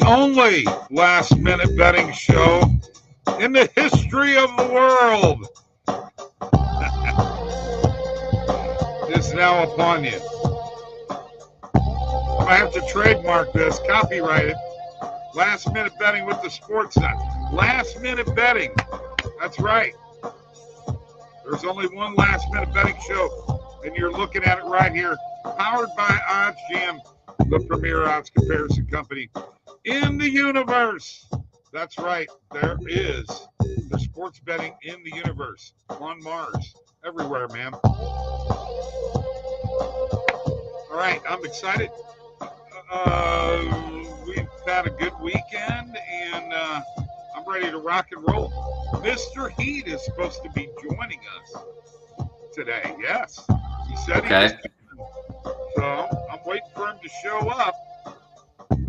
only last-minute betting show in the history of the world is now upon you. I'm going to have to trademark this, copyright it. Last-minute betting with the Sports Nut. Last-minute betting. That's right. There's only one last-minute betting show, and you're looking at it right here. Powered by OddsJam, the premier odds comparison company in the universe. That's right. There is the sports betting in the universe, on Mars, everywhere, man. All right, I'm excited. We've had a good weekend, and I'm ready to rock and roll. Mr. Heat is supposed to be joining us today. Yes, he said he was. So I'm waiting for him to show up.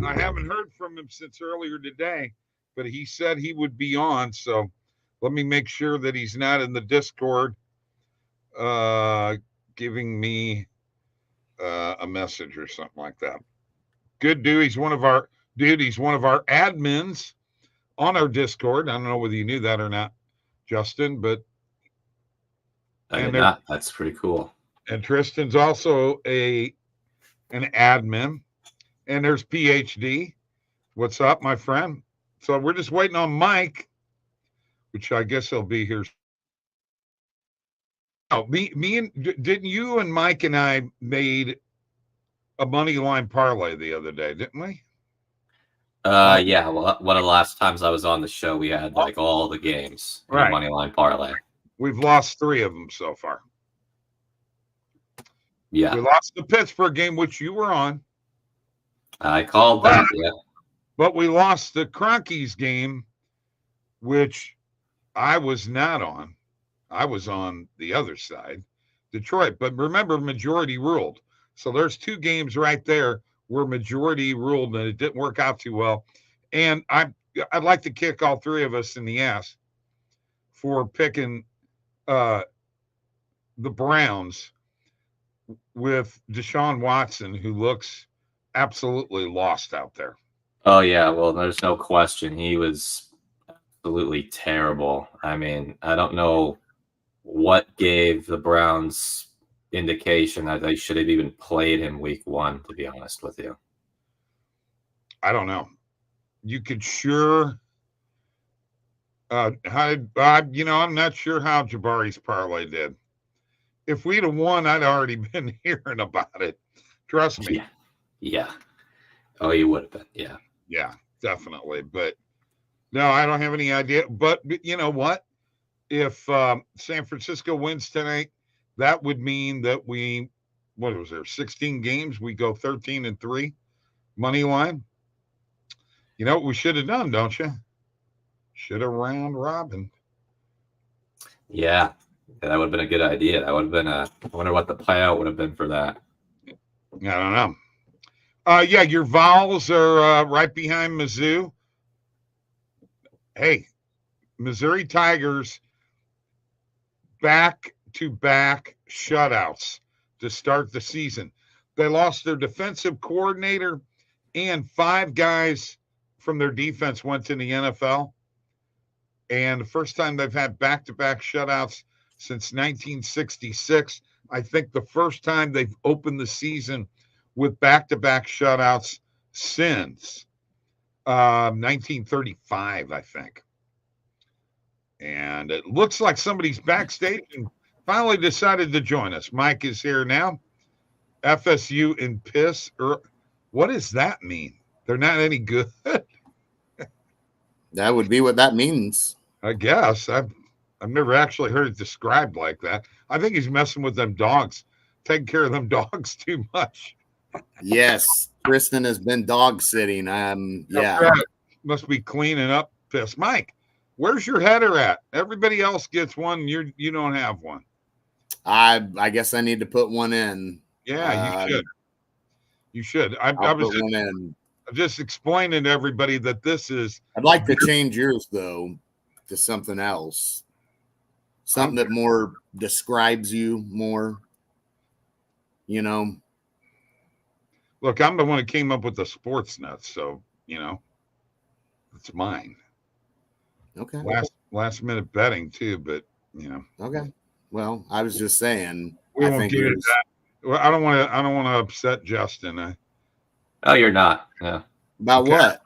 I haven't heard from him since earlier today, but he said he would be on. So let me make sure that he's not in the Discord giving me a message or something like that. Good dude. He's one of our admins on our Discord. I don't know whether you knew that or not, Justin, but I did not. That's pretty cool. And Tristan's also an admin. And there's PhD. What's up, my friend? So we're just waiting on Mike, which I guess he'll be here. Oh, didn't you and Mike and I made a money line parlay the other day, didn't we? Yeah. Well, one of the last times I was on the show, we had like all the games in money line parlay. We've lost 3 of them so far. Yeah. We lost the Pittsburgh game, which you were on. I called that, yeah. But we lost the Cronkies game, which I was not on. I was on the other side, Detroit. But remember, majority ruled. So there's 2 games right there where majority ruled, and it didn't work out too well. And I'd like to kick all 3 of us in the ass for picking the Browns with Deshaun Watson, who looks absolutely lost out there. Oh, yeah. Well, there's no question. He was absolutely terrible. I mean, I don't know what gave the Browns indication that they should have even played him week 1, to be honest with you. I don't know. You could sure I'm not sure how Jabari's parlay did. If we'd have won, I'd already been hearing about it. Trust me. Yeah. Oh, you would have been. Yeah. Yeah, definitely. But no, I don't have any idea. But you know what? If San Francisco wins tonight, that would mean that what was there, 16 games? We go 13-3 money line. You know what we should have done, don't you? Should have round robin. Yeah, that would have been a good idea. That would have been I wonder what the payout would have been for that. I don't know. Yeah, your Vols are right behind Mizzou. Hey, Missouri Tigers back-to-back shutouts to start the season. They lost their defensive coordinator, and 5 guys from their defense went to the NFL. And the first time they've had back-to-back shutouts since 1966. I think the first time they've opened the season with back-to-back shutouts since 1935, I think. And it looks like somebody's backstage and finally decided to join us. Mike is here now. FSU in piss. What does that mean? They're not any good? That would be what that means. I guess. I've never actually heard it described like that. I think he's messing with them dogs, taking care of them dogs too much. Yes, Kristen has been dog sitting. Yeah. Must be cleaning up piss. Mike, where's your header at? Everybody else gets one. You don't have one. I guess I need to put one in. Yeah, you should. You should. I was put one in. Just explaining to everybody that this is. I'd like to change yours though to something else, something that more describes you more. You know. Look, I'm the one who came up with the sports nuts, so you know. It's mine. Okay. Last minute betting too, but Okay. Well, I was just saying. we I won't think get into yours. that. Well, I don't want to upset Justin. Oh, you're not. Yeah. About Okay. what?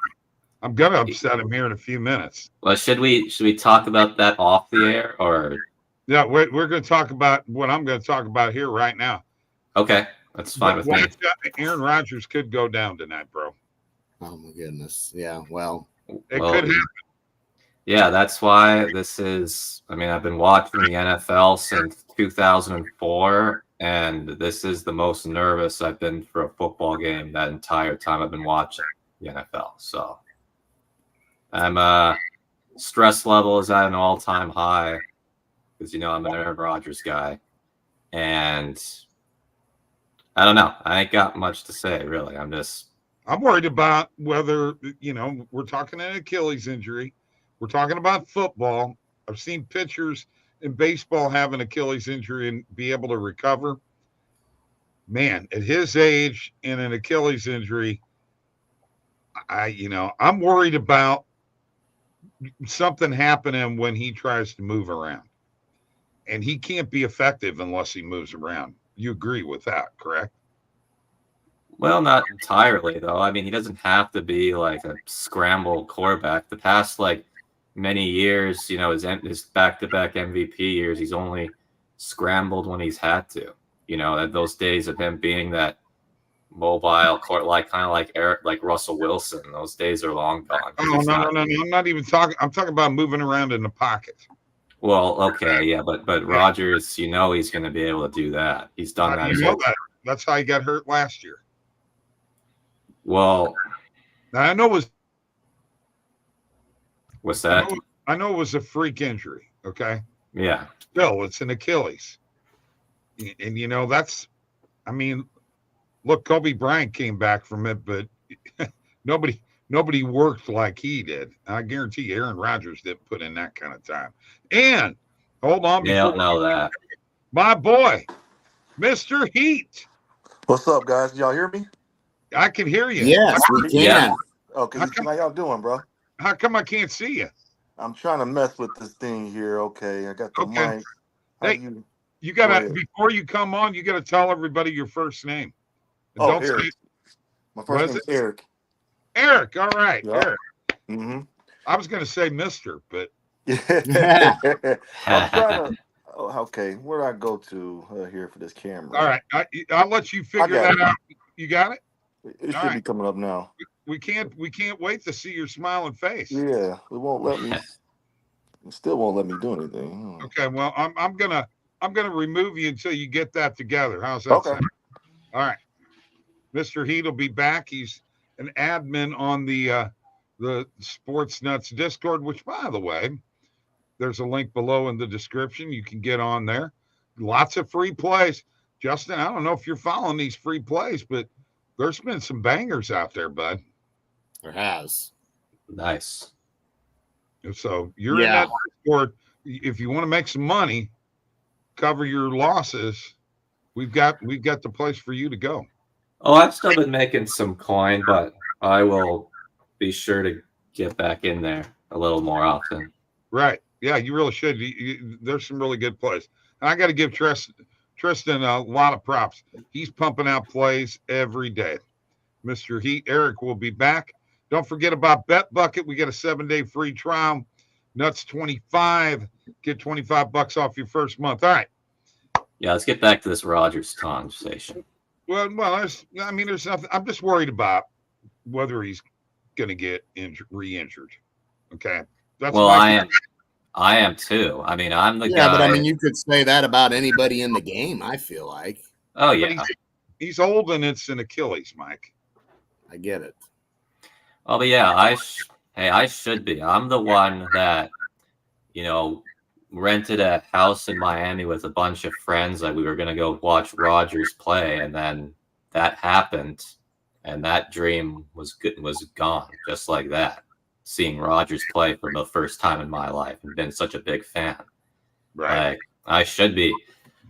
I'm gonna upset him here in a few minutes. Well, should we talk about that off the air or? Yeah, we're going to talk about what I'm going to talk about here right now. Okay, that's fine with me. Aaron Rodgers could go down tonight, bro. Oh my goodness. Yeah. Well, it could happen. Yeah, that's why this is. I mean, I've been watching the NFL since 2004, and this is the most nervous I've been for a football game that entire time I've been watching the NFL. So, I'm stress level is at an all-time high because I'm an Aaron Rodgers guy, and I don't know. I ain't got much to say really. I'm worried about whether we're talking an Achilles injury. We're talking about football. I've seen pitchers in baseball have an Achilles injury and be able to recover. Man, at his age and an Achilles injury, I'm worried about something happening when he tries to move around. And he can't be effective unless he moves around. You agree with that, correct? Well, not entirely, though. I mean, he doesn't have to be like a scramble quarterback. The past, many years, his back-to-back MVP years, he's only scrambled when he's had to. Those days of him being that mobile court, kind of like Russell Wilson, those days are long gone. Oh, no. I'm not even talking. I'm talking about moving around in the pocket. Well, okay, yeah, but Rodgers, he's going to be able to do that. He's done that. That. That's how he got hurt last year. Well, now I know it was. What's that? I know it was a freak injury. Okay. Yeah. Still, it's an Achilles, and that's. I mean, look, Kobe Bryant came back from it, but nobody worked like he did. I guarantee Aaron Rodgers didn't put in that kind of time. And hold on, they don't know that. My boy, Mr. Heat. What's up, guys? Y'all hear me? I can hear you. Yes, we can. Yeah. Okay, how y'all doing, bro? How come I can't see you? I'm trying to mess with this thing here. Okay, I got the mic. Hey, you gotta before you come on, you gotta tell everybody your first name. And Eric. My first name is Eric. Eric, all right. Yep. Eric. Mm-hmm. I was gonna say Mr., but I'm trying to. Oh, okay, where do I go to here for this camera? All right, I'll let you figure that out. You got it? It should be coming up now. We can't wait to see your smiling face. Yeah, it won't let me. It still won't let me do anything. Okay, well, I'm gonna remove you until you get that together. How's that sound? All right, Mr. Heat will be back. He's an admin on the Sports Nuts Discord, which, by the way, there's a link below in the description. You can get on there. Lots of free plays. Justin, I don't know if you're following these free plays, but there's been some bangers out there, bud. There has. Nice. So you're in that Discord. If you want to make some money, cover your losses, we've got the place for you to go. Oh, I've still been making some coin, but I will be sure to get back in there a little more often. Right. Yeah, you really should. There's some really good plays. And I got to give Tristan a lot of props. He's pumping out plays every day. Mr. Heat, Eric will be back. Don't forget about BetBucket. We get a 7-day free trial. Nuts 25. Get $25 off your first month. All right. Yeah, let's get back to this Rodgers conversation. Well, there's nothing. I'm just worried about whether he's going to get re-injured. Okay. That's I am too. I mean, I'm the guy. Yeah, but I mean, you could say that about anybody in the game, I feel like. Oh, yeah. He's old and it's an Achilles, Mike. I get it. Oh, but yeah, I should be. I'm the one that, rented a house in Miami with a bunch of friends. Like we were going to go watch Rodgers play. And then that happened. And that dream was gone just like that. Seeing Rodgers play for the first time in my life and been such a big fan. Right. I should be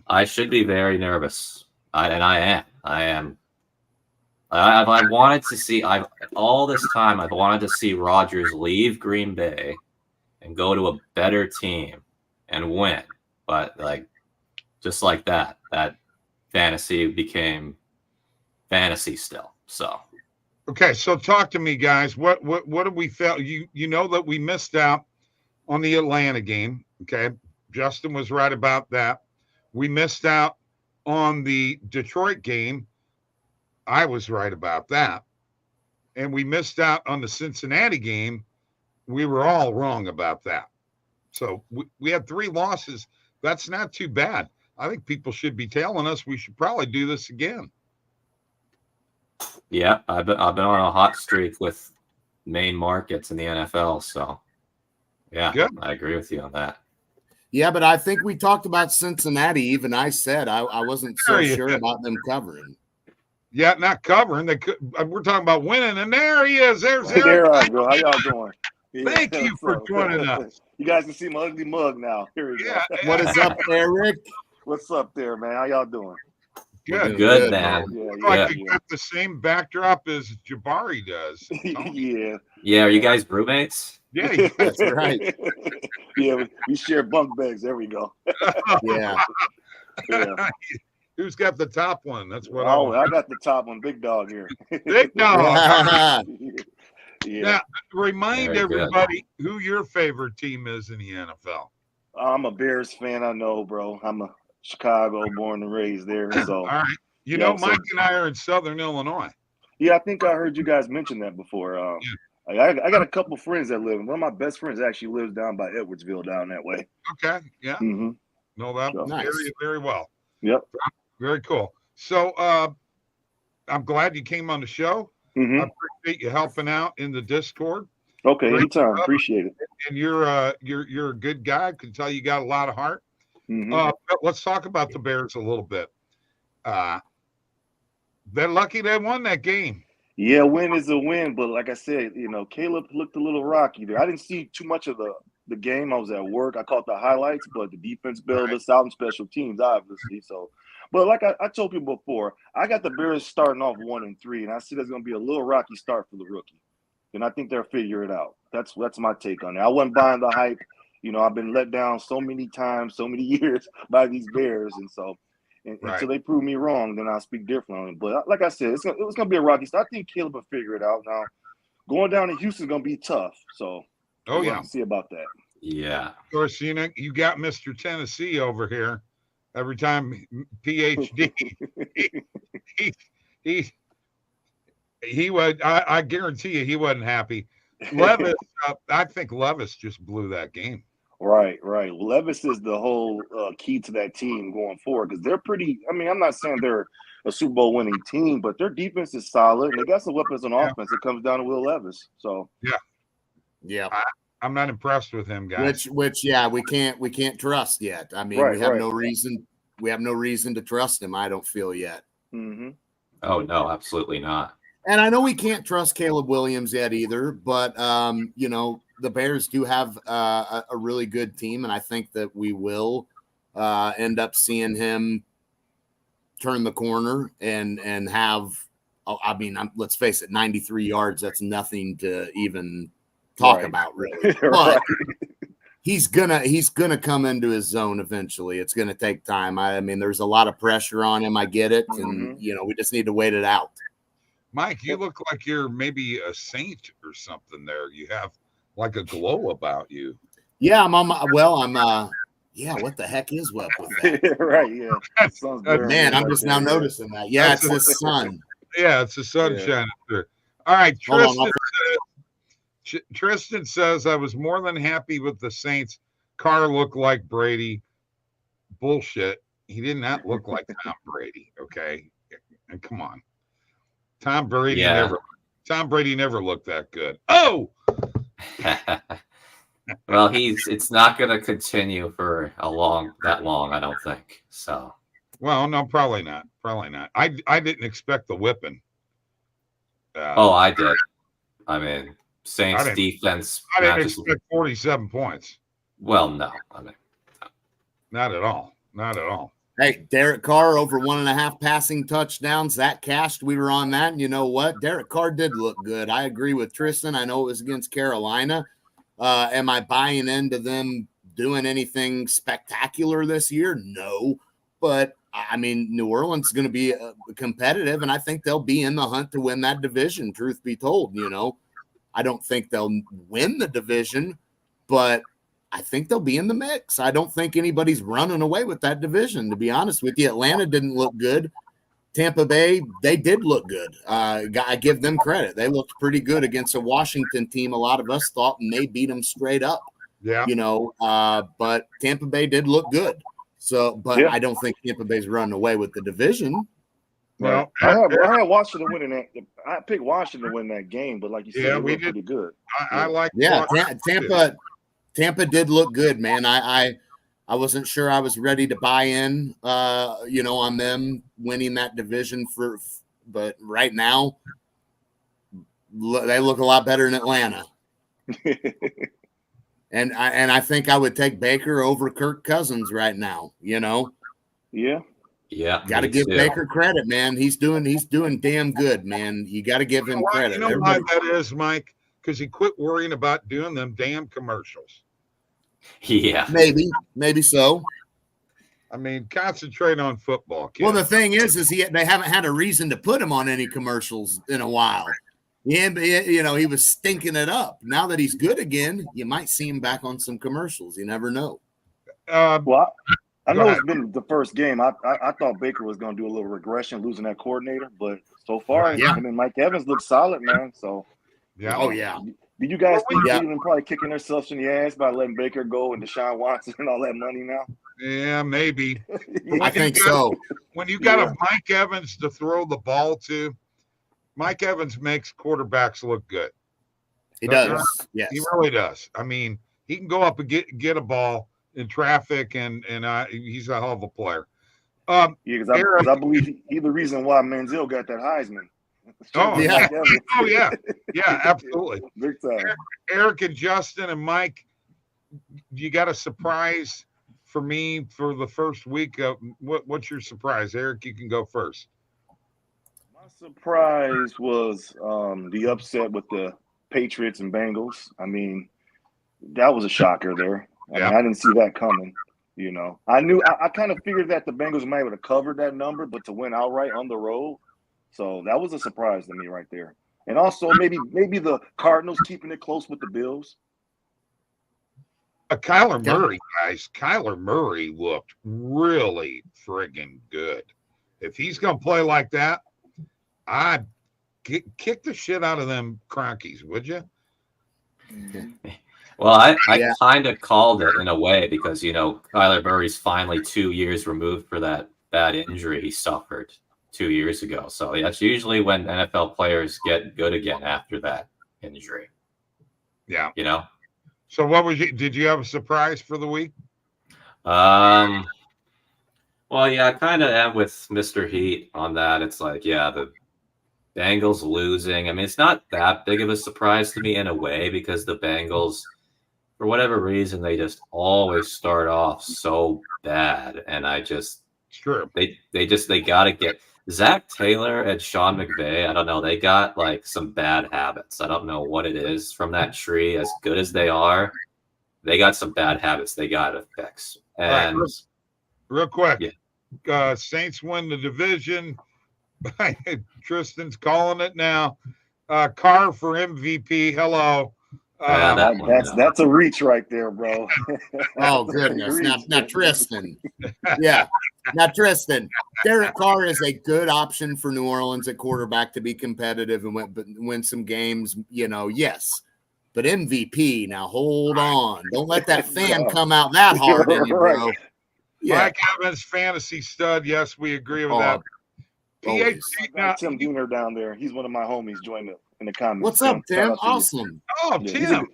very nervous. I am. I've wanted to see. All this time I've wanted to see Rodgers leave Green Bay and go to a better team and win. But like, just like that fantasy became fantasy still. So. Okay, so talk to me, guys. What did we feel? You know that we missed out on the Atlanta game. Okay, Justin was right about that. We missed out on the Detroit game. I was right about that. And we missed out on the Cincinnati game. We were all wrong about that. So we had 3 losses. That's not too bad. I think people should be telling us we should probably do this again. Yeah, I've been on a hot streak with main markets in the NFL. So, yeah, good. I agree with you on that. Yeah, but I think we talked about Cincinnati. Even I said I wasn't so sure about them covering. Yeah, not covering. We're talking about winning, and there he is. There's Eric. There I go. How y'all doing? Thank you for joining us. You guys can see my ugly mug now. Here we go. What is up, Eric? What's up there, man? How y'all doing? Good, man. Yeah, you got the same backdrop as Jabari does. Yeah. Are you guys roommates? Yeah, that's right. Yeah, we share bunk beds. There we go. Yeah. Who's got the top one? That's what I got the top one. Big dog here. Big dog. Yeah. Now, remind everybody who your favorite team is in the NFL. I'm a Bears fan. I know, bro. I'm a Chicago, born and raised there. So, all right. You know, Mike and I are in Southern Illinois. Yeah, I think I heard you guys mention that before. I got a couple friends that live. One of my best friends actually lives down by Edwardsville, down that way. Okay. Yeah. Mm-hmm. Know that very, very well. Yep. Very cool. So I'm glad you came on the show. Mm-hmm. I appreciate you helping out in the Discord. Okay, anytime. Appreciate it. And you're a good guy. I can tell you got a lot of heart. Mm-hmm. But let's talk about the Bears a little bit. They're lucky they won that game. Yeah, win is a win, but like I said, Caleb looked a little rocky there. I didn't see too much of the game. I was at work. I caught the highlights, but the defense bailed us out in special teams, obviously. So, but like I told people before, I got the Bears starting off 1-3, and I see there's going to be a little rocky start for the rookie. And I think they'll figure it out. That's my take on it. I wasn't buying the hype. I've been let down so many times, so many years by these Bears, and so until they prove me wrong, then I'll speak differently. But like I said, it was going to be a rocky start. I think Caleb will figure it out. Now, going down to Houston is going to be tough. So, we'll see about that. Yeah. Of course, you got Mr. Tennessee over here. Every time PhD, he would. I guarantee you, he wasn't happy. Levis, I think Levis just blew that game. Right. Levis is the whole key to that team going forward because they're pretty. I mean, I'm not saying they're a Super Bowl winning team, but their defense is solid and they got some weapons on offense. It comes down to Will Levis. So yeah. I'm not impressed with him, guys. Which we can't trust yet. I mean, we have no reason. We have no reason to trust him. I don't feel yet. Mm-hmm. Oh no, absolutely not. And I know we can't trust Caleb Williams yet either, but the Bears do have a really good team, and I think that we will end up seeing him turn the corner and have. Let's face it, 93 yards. That's nothing to even talk about, really. But he's gonna come into his zone eventually. It's gonna take time. I mean, there's a lot of pressure on him. I get it, and we just need to wait it out. Mike, you look like you're maybe a saint or something there. You have like a glow about you. Yeah, what the heck is up with that? Right, yeah. Man, I'm just now noticing that. Yeah, it's the sun. Yeah, it's the sun shining through. All right, Tristan says, I was more than happy with the Saints. Carr looked like Brady. Bullshit. He did not look like Tom Brady, okay? And come on. Tom Brady never looked that good. Oh! Well, it's not going to continue for that long, I don't think. So. Well, no, probably not. I didn't expect the whipping. I did. I mean, Saints defense. I didn't expect 47 points. Well, no. I mean, not at all. Hey, Derek Carr over 1.5 passing touchdowns. That cashed. We were on that. And you know what? Derek Carr did look good. I agree with Tristan. I know it was against Carolina. Am I buying into them doing anything spectacular this year? No. But, I mean, New Orleans is going to be competitive, and I think they'll be in the hunt to win that division, truth be told. I don't think they'll win the division, but I think they'll be in the mix. I don't think anybody's running away with that division, to be honest with you. Atlanta didn't look good. Tampa Bay, they did look good. I give them credit. They looked pretty good against a Washington team a lot of us thought, and they beat them straight up. Yeah. But Tampa Bay did look good. So, but Yeah. I don't think Tampa Bay's running away with the division. Well, I had Washington winning that. I picked Washington to win that game, but like you said, Yeah, they we looked did. pretty good. I like Yeah, Washington. Tampa did look good, man. I wasn't sure I was ready to buy in, on them winning that division but right now they look a lot better than Atlanta. And I think I would take Baker over Kirk Cousins right now. Yeah. Yeah, Got to me give too. Baker credit, man. He's doing damn good, man. You got to give him credit. You know why that is, Mike? Because he quit worrying about doing them damn commercials. Yeah. Maybe so. I mean, concentrate on football, kid. Well, the thing is they haven't had a reason to put him on any commercials in a while. He was stinking it up. Now that he's good again, you might see him back on some commercials. You never know. Well, I Go know ahead. it's been the first game. I thought Baker was going to do a little regression, losing that coordinator, but so far, Yeah. I mean, Mike Evans looks solid, man. So, Yeah. Oh, yeah. do you guys think Yeah. Cleveland probably kicking themselves in the ass by letting Baker go and Deshaun Watson and all that money now? Yeah, maybe. I think so. When you got a Mike Evans to throw the ball to, Mike Evans makes quarterbacks look good. He does. Yes. He really does. I mean, he can go up and get a ball in traffic, and he's a hell of a player. Because I believe he's the reason why Manziel got that Heisman. Oh, yeah. Mike Evans. Oh, yeah. Yeah, absolutely. Big time. Eric and Justin and Mike, you got a surprise for me for the first week? What's your surprise? Eric, you can go first. My surprise was the upset with the Patriots and Bengals. I mean, that was a shocker there. I mean, I didn't see that coming. I kind of figured that the Bengals might have covered that number, but to win outright on the road, so that was a surprise to me right there. And also maybe the Cardinals keeping it close with the Bills. Kyler Murray, guys. Kyler Murray looked really friggin' good. If he's going to play like that, I'd kick the shit out of them Cronkies, would you? Well, I kind of called it in a way because, Kyler Murray's finally 2 years removed for that bad injury he suffered 2 years ago. So that's usually when NFL players get good again after that injury. Yeah. So did you have a surprise for the week? Well, yeah, I kind of am with Mr. Heat on that. It's like, the Bengals losing. I mean, it's not that big of a surprise to me in a way because the Bengals, for whatever reason, they just always start off so bad. And It's true. They got to get Zach Taylor and Sean McVay. I don't know. They got like some bad habits. I don't know what it is from that tree. As good as they are, they got some bad habits they got to fix. And real quick, Saints win the division. Tristan's calling it now. Carr for MVP. Hello. That's a reach right there, bro. Oh, goodness. Now, Tristan. Yeah. Now, Tristan, Derek Carr is a good option for New Orleans at quarterback to be competitive and win some games, yes. But MVP, now hold on. Don't let that fan come out that hard in you, bro. Yeah. Mike Evans, fantasy stud. Yes, we agree with that. Always. Tim Diener down there. He's one of my homies. Joined in the comments. What's up, Tim? Shout out to Awesome. Oh, you. Tim.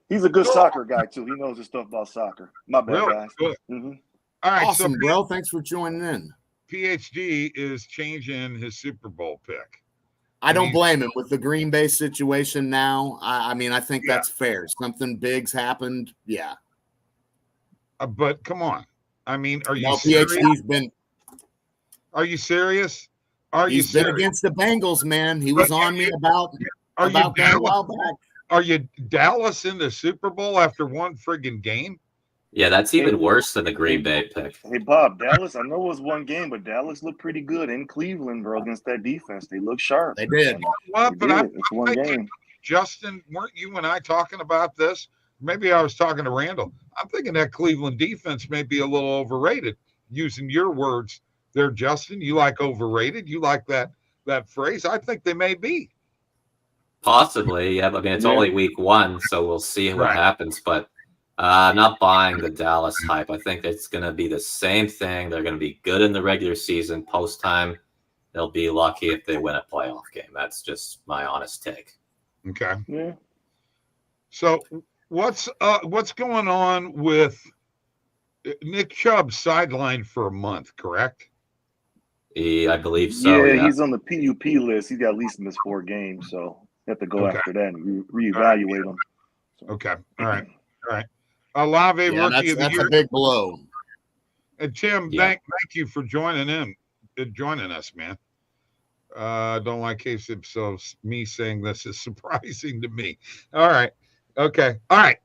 He's a good soccer guy, too. He knows his stuff about soccer. My bad, Really guys. good. Mm-hmm. All right, Awesome, so bro. Thanks for joining in. PhD is changing his Super Bowl pick. I don't blame him with the Green Bay situation now. I mean, I think that's fair. Something big's happened. Yeah. But come on. I mean, are you No, serious? Are you serious? Are you He's been serious? against the Bengals, man. He was on me about Are you that a Dallas? while back. Are you Dallas in the Super Bowl after one friggin' game? Yeah, that's even worse than the Green Bay pick. Hey, Bob, Dallas, I know it was one game, but Dallas looked pretty good in Cleveland, bro, against that defense. They looked sharp. They did. What? They But did. It's one game. Justin, weren't you and I talking about this? Maybe I was talking to Randall. I'm thinking that Cleveland defense may be a little overrated. Using your words there, Justin. You like overrated? You like that phrase? I think they may be. Possibly, yeah. I mean, it's only week 1, so we'll see what happens. But I'm not buying the Dallas hype. I think it's going to be the same thing. They're going to be good in the regular season. Post time, they'll be lucky if they win a playoff game. That's just my honest take. Okay. Yeah. So what's going on with Nick Chubb sidelined for a month? Correct. I believe so. Yeah, he's on the PUP list. He's got at least missed 4 games, so you have to go after that and reevaluate him. So. Okay. All right. Olave, rookie of the year. That's a big blow. And Tim, thank you for joining us, man. Don't like case so me saying this is surprising to me. All right. Okay. All right.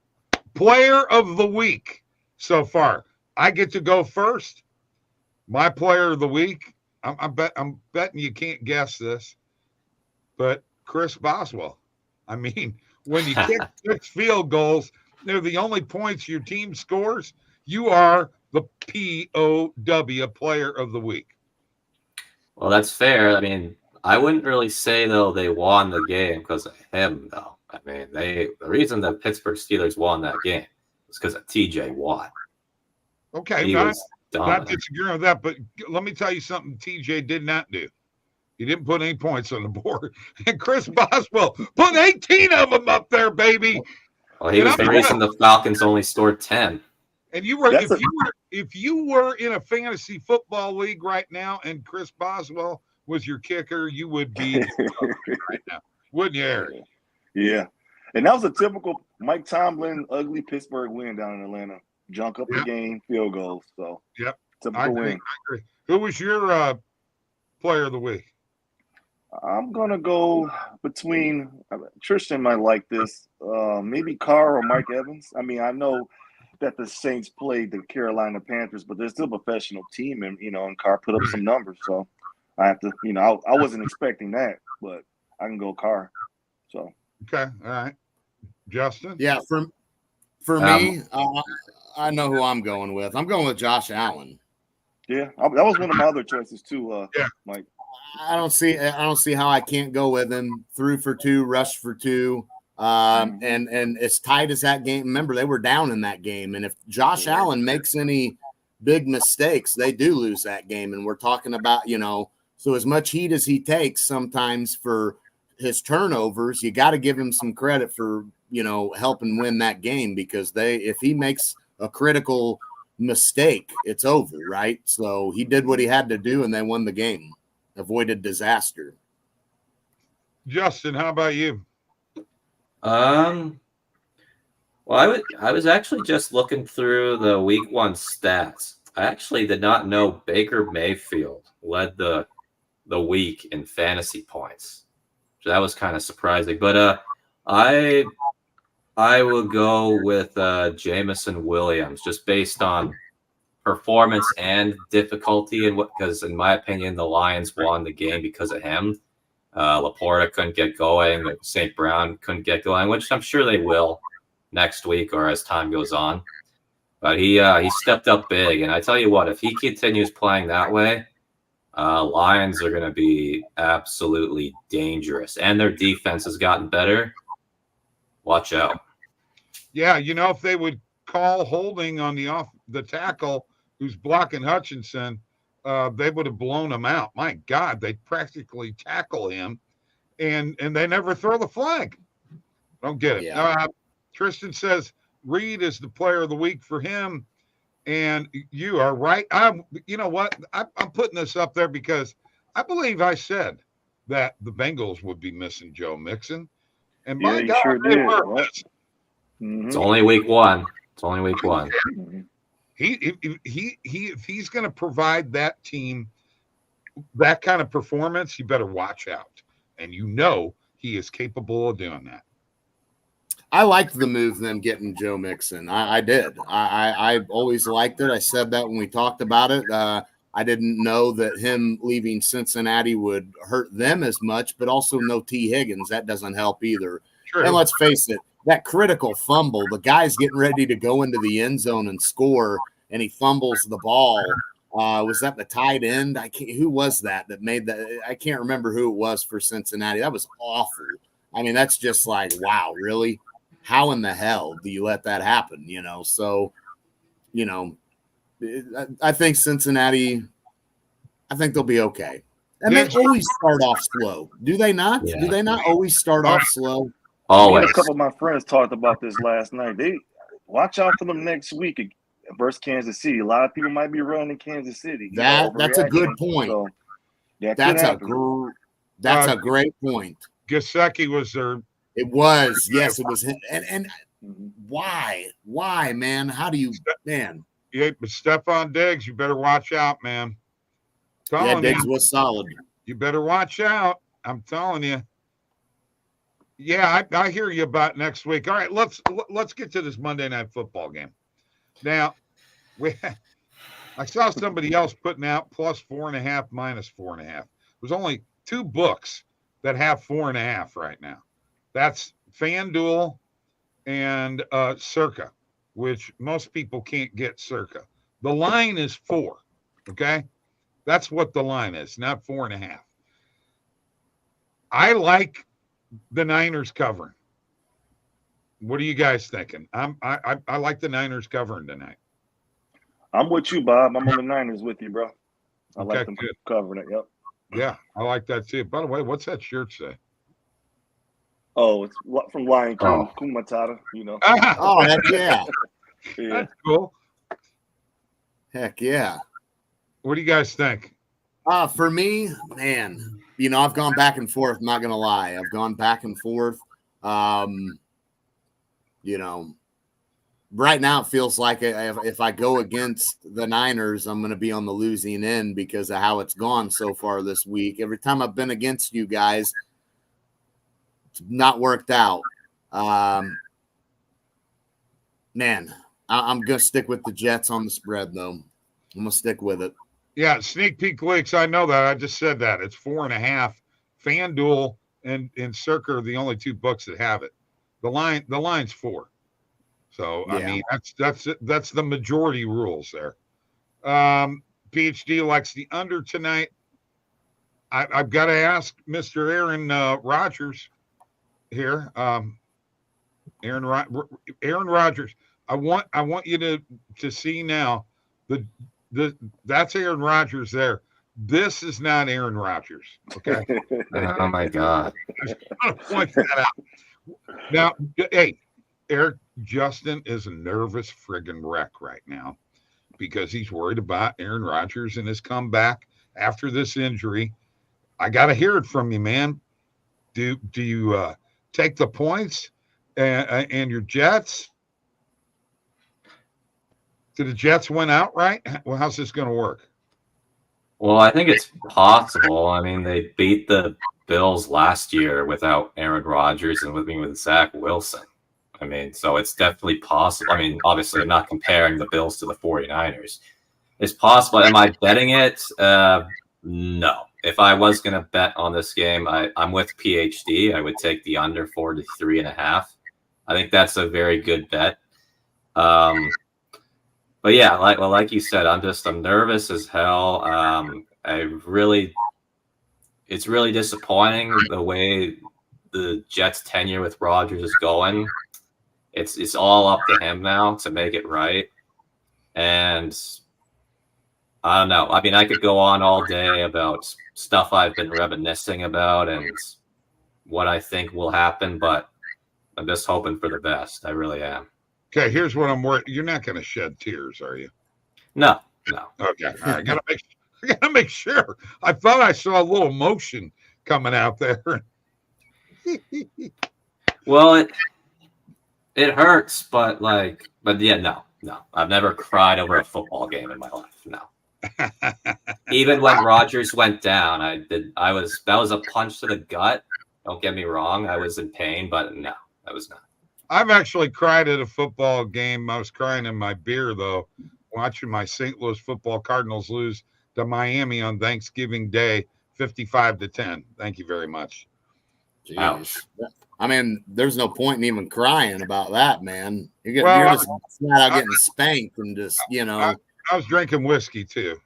Player of the week so far. I get to go first. My player of the week. I'm betting you can't guess this, but Chris Boswell. I mean, when you kick 6 field goals, they're the only points your team scores. You are the POW player of the week. Well, that's fair. I mean, I wouldn't really say though they won the game because of him though. I mean, the reason the Pittsburgh Steelers won that game was because of TJ Watt. Okay, he was not disagreeing with that, but let me tell you something TJ did not do. He didn't put any points on the board. And Chris Boswell put 18 of them up there, baby. Well, he was the reason the Falcons only scored 10. And if you were in a fantasy football league right now and Chris Boswell was your kicker, you would be right now. Wouldn't you, Eric? Yeah. And that was a typical Mike Tomlin ugly Pittsburgh win down in Atlanta. Junk up the game, field goals. So typical win. I agree. Who was your player of the week? I'm gonna go between Tristan might like this. Maybe Carr or Mike Evans. I mean, I know that the Saints played the Carolina Panthers, but they're still a professional team, and and Carr put up some numbers. So I have to, I wasn't expecting that, but I can go Carr. So okay, all right, Justin. Yeah, for me, I know who I'm going with. I'm going with Josh Allen. Yeah, that was one of my other choices too. Mike. I don't see how I can't go with him. Threw for 2, rushed for 2. And as tight as that game, remember they were down in that game. And if Josh Allen makes any big mistakes, they do lose that game. And we're talking about, so as much heat as he takes sometimes for his turnovers, you got to give him some credit for, helping win that game, because if he makes a critical mistake, it's over, right? So he did what he had to do and they won the game, avoided disaster. Justin, how about you? Well, I was actually just looking through the week 1 stats. I actually did not know Baker Mayfield led the week in fantasy points. So that was kind of surprising. But I will go with Jameson Williams just based on performance and difficulty, and because in my opinion the Lions won the game because of him. Laporta couldn't get going. St. Brown couldn't get going, which I'm sure they will next week or as time goes on. But he stepped up big, and I tell you what, if he continues playing that way, Lions are going to be absolutely dangerous, and their defense has gotten better. Watch out. Yeah, if they would call holding on the tackle who's blocking Hutchinson, they would have blown him out. My God, they practically tackle him, and they never throw the flag. Don't get it. Yeah. Tristan says Reed is the player of the week for him, and you are right. You know what? I'm putting this up there because I believe I said that the Bengals would be missing Joe Mixon, and my God, sure they did. were. Mm-hmm. It's only week 1. It's only week 1. If he's going to provide that team that kind of performance, you better watch out. And you know he is capable of doing that. I liked the move, them getting Joe Mixon. I did. I always liked it. I said that when we talked about it. I didn't know that him leaving Cincinnati would hurt them as much, but also no T. Higgins. That doesn't help either. True. And let's face it, that critical fumble, the guy's getting ready to go into the end zone and score, and he fumbles the ball. Was that the tight end? Who was that made that? I can't remember who it was for Cincinnati. That was awful. I mean, that's just like, wow, really? How in the hell do you let that happen? So, I think Cincinnati, I think they'll be okay. And they always start off slow. Do they not? Yeah. Do they not always start off slow? Always. A couple of my friends talked about this last night. They watch out for them next week versus Kansas City. A lot of people might be running Kansas City. That's a good point. So, that's a great point. Gesicki was their. It was, yes, it was. And why, man? How do you, man? Yeah, but Stephon Diggs, you better watch out, man. Diggs was solid. You better watch out. I'm telling you. Yeah, I hear you about next week. All right, let's get to this Monday Night Football game. Now, I saw somebody else putting out plus 4.5, minus 4.5. There's only 2 books that have 4.5 right now. That's FanDuel and Circa, which most people can't get Circa. The line is 4, okay? That's what the line is, not 4.5. I like the Niners covering. What are you guys thinking? I like the Niners covering tonight. I'm with you, Bob. I'm on the Niners with you, bro. I like them good. covering it. Yep. Yeah, I like that too. By the way, what's that shirt say? Oh, it's from Lion King, Kumatata, Oh, heck yeah. Yeah. That's cool. Heck yeah. What do you guys think? For me, man, I've gone back and forth. I'm not going to lie. I've gone back and forth. Right now it feels like if I go against the Niners, I'm going to be on the losing end because of how it's gone so far this week. Every time I've been against you guys, it's not worked out. Man, I'm going to stick with the Jets on the spread, though. I'm going to stick with it. Yeah, Sneak Peek Leaks, I know that. I just said that. It's 4.5. FanDuel and Circa are the only 2 books that have it. The line's 4. So, yeah. I mean, that's the majority rules there. PhD likes the under tonight. I've got to ask Mr. Aaron Rodgers here. Aaron Rodgers. I want you to see now that's Aaron Rodgers there. This is not Aaron Rodgers. Okay. Oh my God. I just want to point that out. Now, hey, Eric Justin is a nervous friggin' wreck right now because he's worried about Aaron Rodgers and his comeback after this injury. I got to hear it from you, man. Do you take the points and your Jets? Do the Jets win outright? Well, how's this going to work? Well, I think it's possible. I mean, they beat the Bills last year without Aaron Rodgers and with Zach Wilson. I mean, so it's definitely possible. I mean, obviously, I'm not comparing the Bills to the 49ers. It's possible. Am I betting it? No. If I was going to bet on this game, I'm with PhD. I would take the under 43.5. I think that's a very good bet. But yeah, like you said, I'm nervous as hell. It's really disappointing the way the Jets' tenure with Rodgers is going. It's all up to him now to make it right. And I don't know. I mean, I could go on all day about stuff I've been reminiscing about and what I think will happen, but I'm just hoping for the best. I really am. Okay, here's what I'm worried. You're not going to shed tears, are you? No. Okay, all right. I gotta make sure. I thought I saw a little emotion coming out there. Well, it hurts, but yeah, no. I've never cried over a football game in my life. No. Even when Rodgers went down, that was a punch to the gut. Don't get me wrong, I was in pain, but no, I was not. I've actually cried at a football game. I was crying in my beer, though, watching my St. Louis football Cardinals lose to Miami on Thanksgiving Day, 55-10. Thank you very much. Jeez. Ouch. I mean, there's no point in even crying about that, man. You're just flat out getting spanked and just, I was drinking whiskey, too.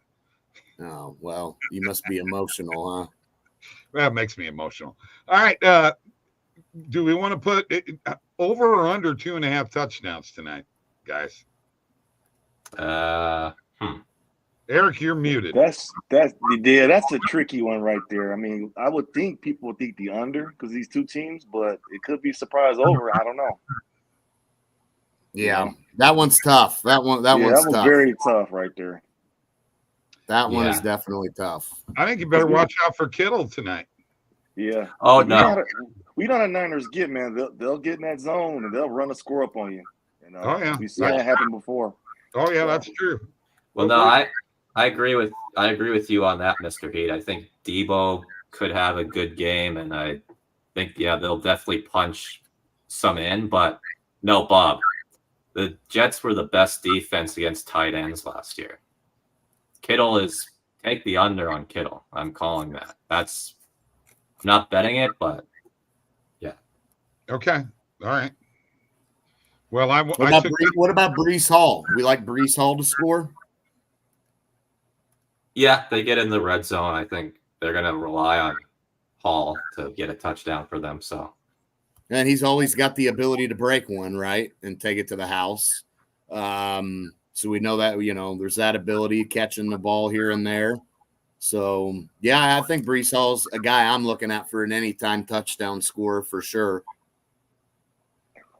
Oh, well, you must be emotional, huh? That makes me emotional. All right. Do we want to put over or under 2.5 touchdowns tonight, guys? Eric, you're muted. That's a tricky one right there. I mean, I would think people would think the under because these two teams, but it could be surprise over. I don't know. Yeah, that one's tough. That one's tough. Very tough right there. That one is definitely tough. I think you better watch out for Kittle tonight. Yeah. Oh, no. We know the Niners get, man. They'll get in that zone and they'll run a score up on you. Oh, yeah. We've seen that happen before. Oh, yeah, that's true. Well, no, I agree with you on that, Mr. Heat. I think Debo could have a good game, and I think they'll definitely punch some in. But no, Bob, the Jets were the best defense against tight ends last year. Kittle take the under on Kittle. I'm calling that. I'm not betting it, but yeah. Okay. All right. Well, what about Breece Hall? We like Breece Hall to score. Yeah, they get in the red zone. I think they're going to rely on Hall to get a touchdown for them. So, and he's always got the ability to break one, right, and take it to the house. So we know that there's that ability catching the ball here and there. So yeah, I think Breece Hall's a guy I'm looking at for an anytime touchdown scorer for sure.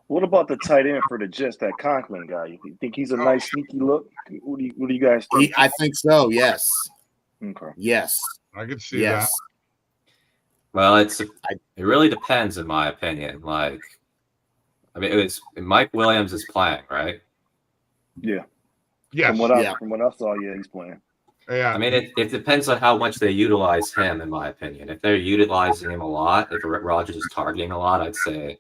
What about the tight end for the Jets, that Conklin guy? You think he's a nice sneaky look? What do you guys think? I think so. Yes. Okay. Yes. I could see that. Well, it really depends, in my opinion. Like, I mean, Mike Williams is playing, right? Yeah. Yes. From what I saw, yeah, he's playing. Yeah. I mean, it depends on how much they utilize him, in my opinion. If they're utilizing him a lot, if Rodgers is targeting a lot, I'd say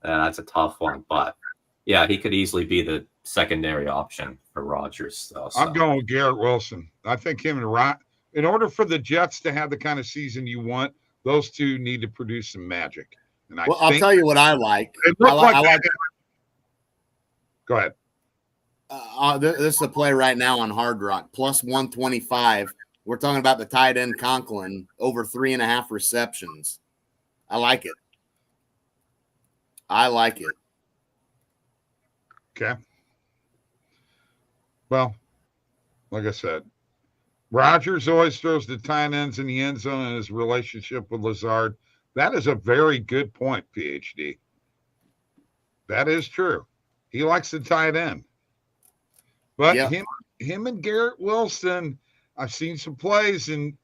that's a tough one. But yeah, he could easily be the secondary option for Rodgers, though. So. I'm going with Garrett Wilson. I think him and Rod, in order for the Jets to have the kind of season you want, those two need to produce some magic. And I'll tell you what I like. Go ahead. This is a play right now on Hard Rock, plus 125. We're talking about the tight end Conklin, over 3.5 receptions. I like it. Okay. Well, like I said, Rodgers always throws the tight ends in the end zone in his relationship with Lazard. That is a very good point, PhD. That is true. He likes the tight end. But him and Garrett Wilson, I've seen some plays in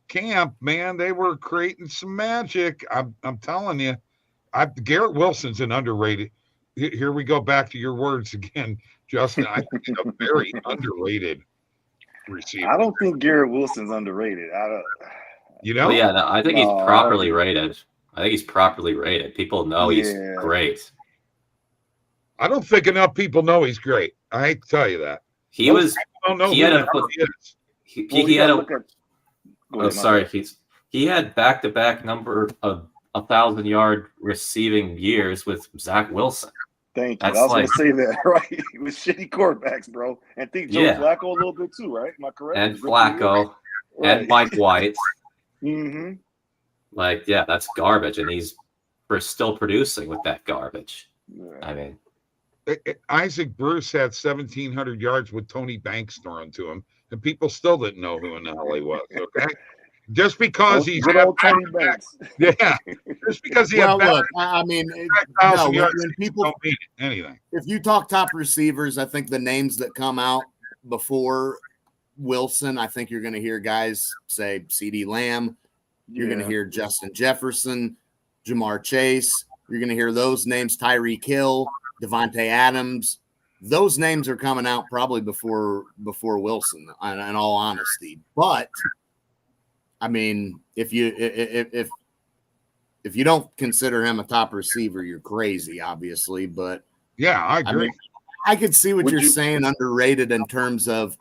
camp, man. They were creating some magic. I'm telling you, Garrett Wilson's an underrated. Here we go back to your words again, Justin. I think he's a very underrated receiver. I don't think Garrett Wilson's underrated. I think he's properly rated. People know he's great. I don't think enough people know he's great. I hate to tell you that. He had back-to-back number of 1,000-yard receiving years with Zach Wilson. Thank you. I was going to say that, right? With shitty quarterbacks, bro. And think Joe Flacco a little bit too, right? Am I correct? And Flacco and Mike White. Mm-hmm. That's garbage, and he's still producing with that garbage. Yeah. I mean, Isaac Bruce had 1,700 yards with Tony Banks thrown to him, and people still didn't know who in the hell he was. Okay, just because he's good old Tony Banks. Yeah, just because he had. Look, I mean, when people don't mean anything. If you talk top receivers, I think the names that come out before Wilson, I think you're going to hear guys say CeeDee Lamb. You're going to hear Justin Jefferson, Jamar Chase. You're going to hear those names: Tyreek Hill, Devontae Adams, those names are coming out probably before Wilson, in all honesty. But I mean, if you don't consider him a top receiver, you're crazy, obviously. But Yeah, I agree. mean, I could see what you're saying, underrated in terms of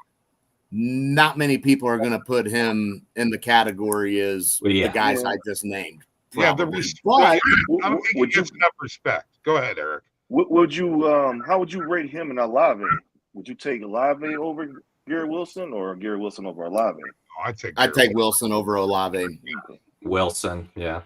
not many people are going to put him in the category as the guys I just named. Probably. I don't think he gets enough respect. Go ahead, Eric. Would you how would you rate him and Olave? Would you take Olave over Garrett Wilson or Garrett Wilson over Olave? I'd take Wilson over Olave. Wilson, yeah.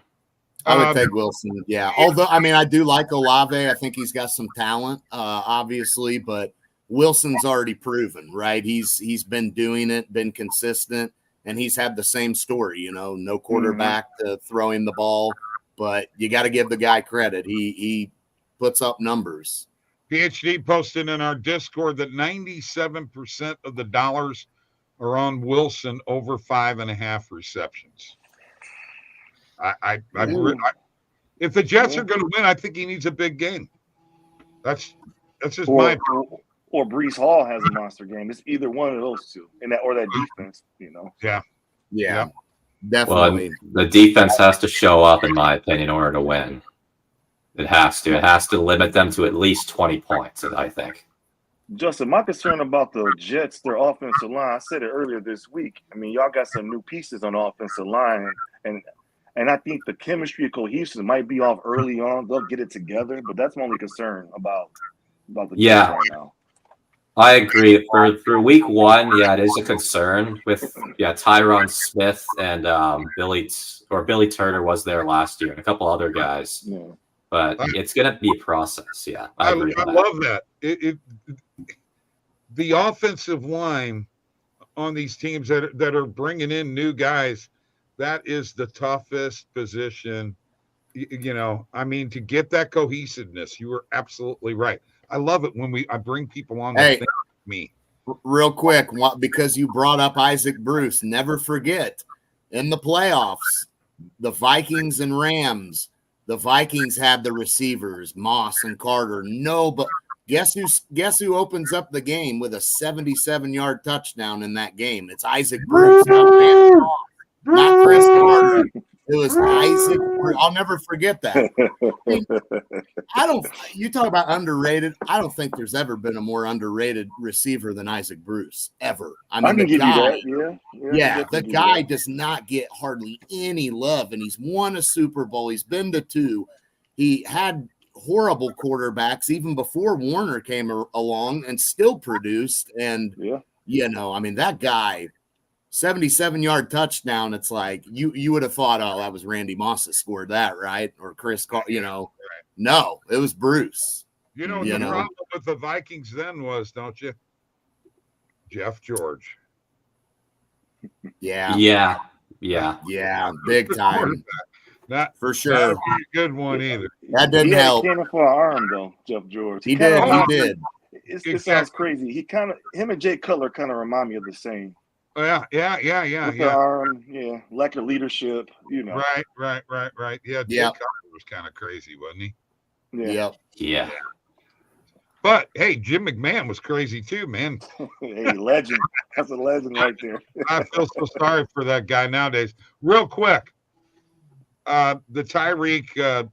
I would take Wilson, yeah. Although, I mean, I do like Olave. I think he's got some talent, obviously, but Wilson's already proven, right? He's been doing it, been consistent, and he's had the same story, no quarterback to throw him the ball, but you got to give the guy credit. He puts up numbers. PhD posted in our Discord that 97% of the dollars are on Wilson over 5.5 receptions. If the Jets are going to win, I think he needs a big game. That's just my opinion. Or Breece Hall has a monster game. It's either one of those two, or that defense. Yeah, definitely. Well, the defense has to show up, in my opinion, in order to win. It has to. It has to limit them to at least 20 points, I think. Justin, my concern about the Jets, their offensive line, I said it earlier this week. I mean, y'all got some new pieces on the offensive line, and I think the chemistry and cohesion might be off early on. They'll get it together, but that's my only concern about the Jets right now. I agree. For week one, it is a concern with Tyron Smith and Billy Turner was there last year and a couple other guys. Yeah. But it's going to be a process. Yeah, I agree. I love that. The offensive line on these teams that are bringing in new guys, that is the toughest position. I mean, to get that cohesiveness, you were absolutely right. I love it when I bring people on that think like me. Real quick, because you brought up Isaac Bruce, never forget, in the playoffs, the Vikings and Rams, the Vikings had the receivers, Moss and Carter. No, but guess who opens up the game with a 77-yard touchdown in that game? It's Isaac Bruce. Not Chris Carter. It was Isaac. I'll never forget that. You talk about underrated. I don't think there's ever been a more underrated receiver than Isaac Bruce ever. I mean, the guy does not get hardly any love, and he's won a Super Bowl. He's been to 2. He had horrible quarterbacks even before Warner came along, and still produced. And I mean, that guy. 77-yard touchdown. It's like you would have thought, that was Randy Moss that scored that, right? Or Chris No, it was Bruce. The problem with the Vikings then was, don't you? Jeff George. Yeah, big time. Not for sure. Not a good one either. That didn't help. He had a cannon for an arm, though, Jeff George. He did. It sounds crazy. Him and Jay Cutler kind of remind me of the same. Yeah. The arm, lack of leadership, Right. Yeah, Jay Cutler was kind of crazy, wasn't he? Yeah. But hey, Jim McMahon was crazy too, man. Hey, legend. That's a legend right there. I feel so sorry for that guy nowadays. Real quick, the Tyreek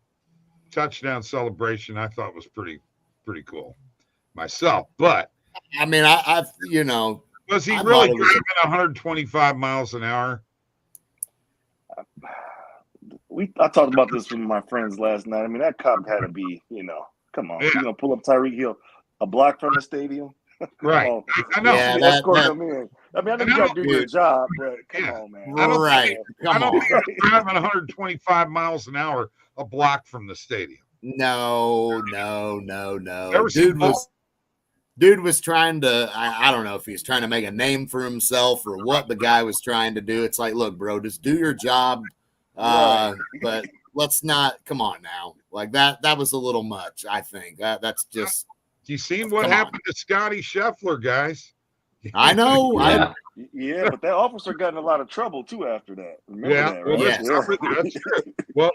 touchdown celebration I thought was pretty cool myself. But I mean, was he really driving 125 miles an hour? I talked about this with my friends last night. I mean, that cop had to be, come on. Yeah. You're going to pull up Tyreek Hill a block from the stadium? Right. I know. Yeah, him in. I mean, I know you got to do your job, but come on, man. I don't think you're driving 125 miles an hour a block from the stadium. No. Dude was trying to, I don't know if he was trying to make a name for himself or what the guy was trying to do. It's like, look, bro, just do your job. But let's not, come on now. Like that was a little much, I think. That's just. You seen what happened to Scotty Scheffler, guys? I know. Yeah, but that officer got in a lot of trouble too after that. Remember that, right? That's true. Well,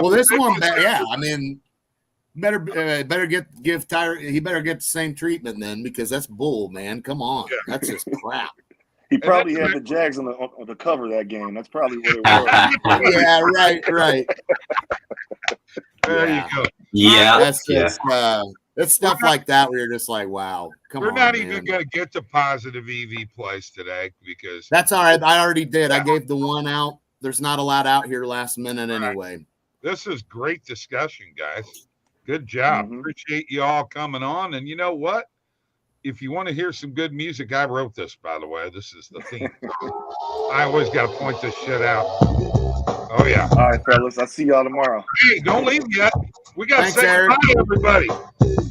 this one, I mean, Better give Tyre. He better get the same treatment then, because that's bull, man. Come on, that's just crap. He probably had the Jags on the cover of that game. That's probably what it was. Yeah, right. There you go. Yeah, that's just it's stuff like that where you're just like, wow, come on. We're not man. even going to get to positive EV plays today because That's all right. I already did. I gave the one out. There's not a lot out here last minute anyway. this is great discussion, guys. Good job. Appreciate you all coming on. And you know what? If you want to hear some good music, I wrote this, by the way. This is the theme. I always got to point this shit out. Oh, yeah. All right, fellas. I'll see y'all tomorrow. Hey, don't leave yet. We got to Thanks, say Eric. goodbye to everybody.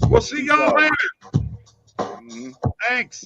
We'll see y'all later. Thanks.